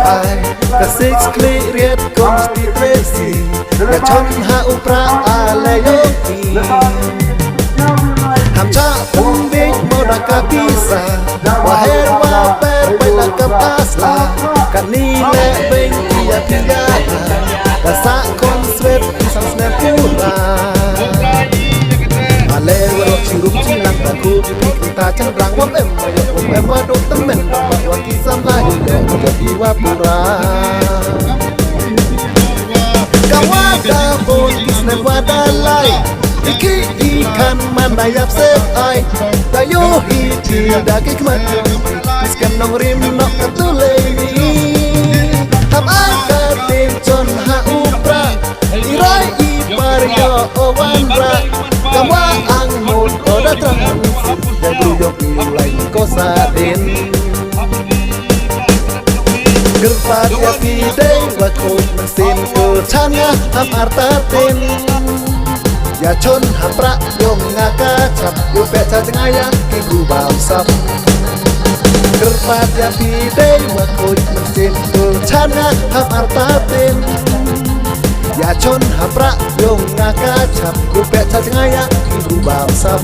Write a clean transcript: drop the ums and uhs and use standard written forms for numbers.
ไปกระซิกคลีเรียดกงสติเตรซีอย่าชนหาอุปราอาเลโยกีทำชาปุ่มบิ๊กโมดากาพิซาว่าเฮรว่าเปิดไปละกับอาสลากันนี่แหละเป็นที่ยาพิยากระสะคนสเวตที่สังสเนปูรามาเลวรชิรุปชิลังตะคูพิกตาจังรังว่าเอ็มมาอยากผมเอ็มว่าโดนตั้งเม็นว่ากิสัมลายเด็กจะดีว่าปุรากะว่ากะโบกิสเนว่าดาไลIki ikan mana yap sep ai Tayo hiti daki kemat Iskan nong rim nok katuleni Ham akatim con ha upra Irai ipar yo owanra Kawa ang mood oda transit Dan bluyok ilai kosadin Gerpat ya pidei wakut mesin ke changa ham artatinอย่าชนหาประยงงากาฉับอยู่แปะชาจังไงยังกินกูบ่าวซับกระปาดยาพีได้ว่าคุยมันเจนตัวฉันนะทำอาตาเต็มอย่าชนหาประยงงากาฉับอยู่แปะชาจังไงยังกินกูบ่าวซับ